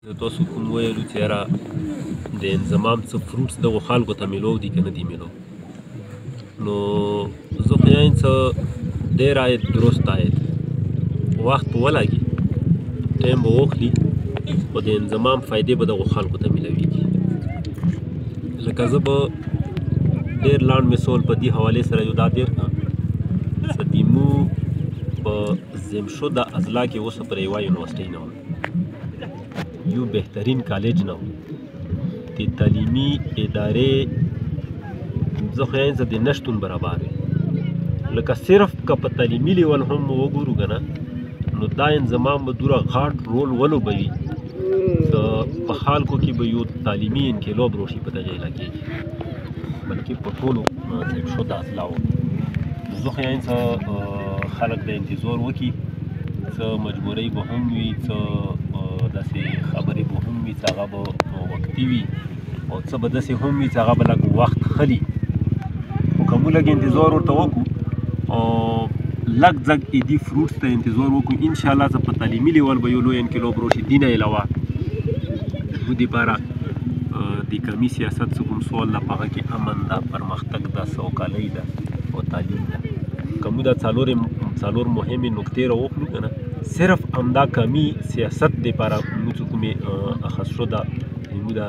تاسو کوم ویلو چې یاره د انضمام څه فروټس دغو خلکو ته میلو دي که نه دي میلو، نو زه خو یم څه ډېر عاید درست عاید وخت به ولګي ټایم به واخلي خو د انضمام فایدې به دغو خلکو ته میلویږي. لکه زه به ډېر لاند مثال په دې حوالې سره یو دا تېر کړم چې دیمو په زمشده اضلاع کې اوس پر یوه یونیورسټۍ نه وه، یو بهترین کالج نه و، د تعلیمي ادارې زه خو یم د نشتون برابر وي. لکه صرف که په تعلیمي لیول هم وګورو که نه نو دا انضمام به دومره غاټ رول ولوبوي چې په خلکو کې به یو تعلیمي انقلاب راشي په دغه علاقې کې، بلکې په ټولو زمشده اضلاعو. زه خو یم څه خلک د انتظار وکړي، څه مجبورۍ به هم وي، څه داسې خبرې به هم وي چې هغه به وقتي وي، او څه به داسې هم وي چې هغه به لږ وخت خلي. خو که موږ لږ انتظار ورته وکړو او لږ ځګ ایدي فروټس ته انتظار وکړو، انشاءالله چې په تعلیمي لیول به یو لوی انقلاب راشي. دې نه علاوه مو دپاره د قومي سیاست څه کوم سوال ده، په هغه کې امن ده، پرمختګ ده، سوکالۍ ده او تعلیم ده. که موږ دا څلور مهمې نکتې راواخلو که نه، صرف همدا قومي سیاست دپاره موږ چې کومې اخذ شده زموږ دا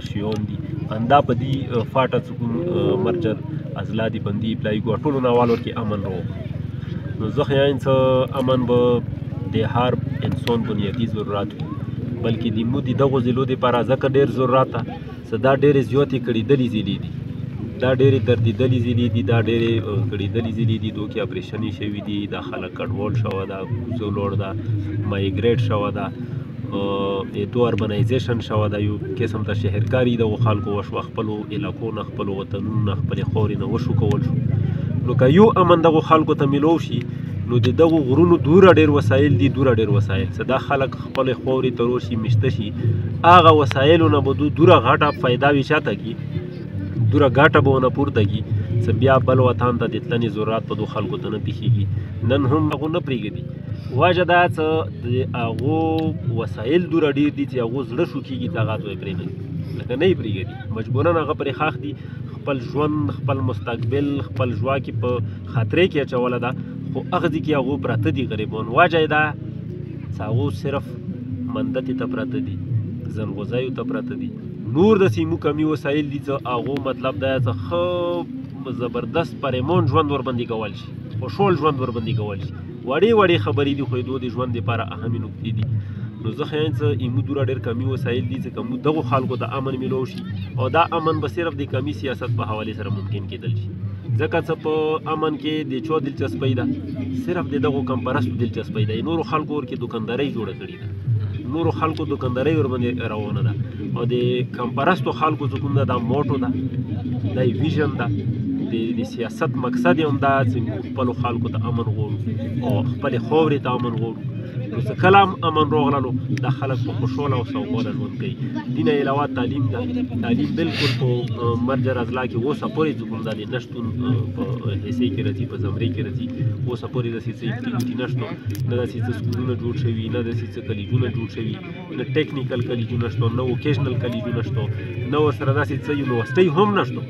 شیان دي، همدا په دې فاټه چې کوم مرجر اضلاع دي بندي اپلای کړو، ټولو نه اول ورکې امن راواخلو. نو زه خو یم څه امن به د هر انسان بنیادي ضرورت وي، بلکې د موږ د دغو ضلعو دپاره ځکه ډېر ضرورت ده چې دا ډېرې زیاتې کړېدلې ضلعې دي، دا ډېرې دردېدلې ضلعې دي، دا ډېرې کړېدلې ضلعې دي، دوکې اپریشنې شوي دي، دا خلک کډوال شوه ده، کوڅو لوړ ده، مایګریټ شوه ده، دو اربنایزیشن شوه ده، یو قسم ته شهرکاري دغو خلکو وشوه، خپلو علاقو نه، خپلو وطنونو نه، خپلې خاورې نه وشو کول شو. نو که یو امن دغو خلکو ته میلو شي نو د دغو غرونو دومره ډېر وسایل دي، دومره ډېر وسایل چې دا خلک خپلې خاورې ته راشي، مشته شي، هغه وسایلو نه به دومره غټه فایده وي چاته کي، دومره ګټه به ونه پورته کي چې بیا بل وطن ته د تلنې ضرورت په دو خلکو ته نه پېښېږي. نن هم هغو نه پرېږدي، وجه دا چې د هغو وسایل دومره ډېر دي چې هغو زړه شو کېږي چې هغه ځای پرېږدي، لکه نه یې پرېږدي، مجبوراً هغه پرې ښخ دي، خپل ژوند، خپل مستقبل، خپل ژواکې په خطرې کې اچوله ده، خو هغه ځای کې هغو پراته دي غریبان. وجه یې دا چې هغو صرف مندتې ته پراته دي، ځنغوزیو ته پراته دي، نور داسې مو کمي وسایل دي چې هغو مطلب دا چې ښه زبردست پریمان ژوند ورباندې کول شي، خوشحال ژوند ورباندې کول شي. وړې وړې خبرې دي خو د ژوند دپاره اهمې نکتې دي. نو زه ښه یم چې ایمو دومره ډېر کمي وسایل دي چې که موږ دغو خلکو ته امن میلو شي، او دا امن به صرف د قومي سیاست په حوالې سره ممکن کېدل شي، ځکه چې په امن کې د چا دلچسپۍ ده، صرف د دغو کم پرستو دلچسپۍ ده. نورو خلکو ورکې دوکاندارۍ جوړه کړې ده، نورو خلکو دوکاندارۍ ورباندې روانه ده، او د کم پرستو خلکو چې کوم ده دا موټو ده، دا ویژن ده، د سیاست مقصد یې هم دا چې موږ خپلو خلکو ته امن غواړو او خپلې خاورې ته امن غواړو. نو چې کله هم امن راغللو دا خلک په خوشحاله او سوکاله ژوند کوي. دې نه علاوه تعلیم ده، تعلیم بالکل په مرجر اضلاع کې اوسه پورې چې کوم دا د نشتون په حصې کې راځي، په زمرې کې راځي، اوسه پورې داسې څه اقلیمي نشته، نه داسې څه سکولونه جوړ شوي، نه داسې څه کلیجونه جوړ شوي، نه ټیکنیکل کلیجونه شته، نه ووکیشنل کلیجونه شته، نه ورسره داسې څه یونیورسټۍ هم نشته.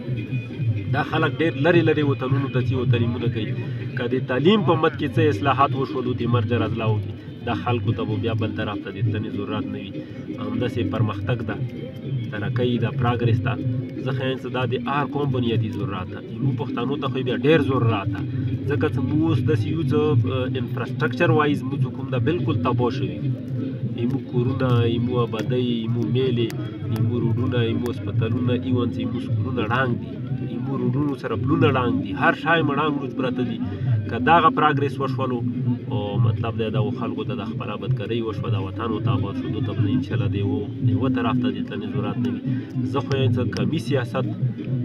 دا خلک ډېر لرې لرې وطنونو ته ځي او تعلیمونه کوي. که د تعلیم په مد کې څه اصلاحات وشولو د مرجر اضلاعو کې، دا خلکو ته به بیا بل طرف ته د تلنې ضرورت نه وي. همداسې پرمختګ ده، ترقۍ ده، پراګرس ده. زه ښه یم چې دا د هر قوم بنیادي ضرورت ده، زموږ پښتنو ته خو بیا ډېر ضرورت ده، ځکه چې موږ اوس داسې یو چې انفراسټرکچر وایز موږ کوم ده بالکل تباه شوي، زموږ کورونه، زموږ ابادۍ، زموږ میلې، زموږ روډونه، زموږ هسپتالونه، ایون زموږ سکولونه ړنګ دي، زموږ روډونو سره پلونه ړنګ دي، هر شی مړنګ روز پراته دي. که دغه پراګرس وشولو او مطلب دی دغو خلکو ته د خپل آبادکارۍ وشوه، دا وطن ورته آباد شو، دو ته به انشاءالله د یوه طرف ته د تلنې ضرورت نه وي. زه خو یم چې قومي سیاست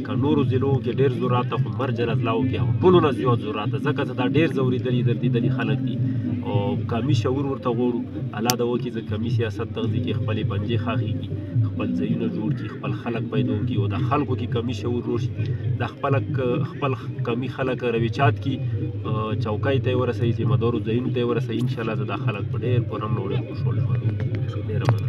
که نورو ضلعو کې ډېر ضرورت ده، خو مرجر اضلاعو کې هغو ټولو نه زیات ضرورت ده، ځکه چې دا ډېر ځورېدلي دردېدلي خلک دي او قومي شعور ورته غواړو. الله دې وکړي چې قومي سیاست دغه ځای کې خپلې پنجې خاښېږي، خپل ځایونه جوړ کړي، خپل خلک پیدا کړي او د خلکو کې قومي شعور راشي، د خپل قومي خلک رویچات کړي، چوکۍ ته یې ورسوي، ذمه دارو ځایونو ته یې ورسوي. انشاءالله زه دا خلک په ډېر پوره امن او ډېر خوشحاله ژوند وکړي. ډېره مننه.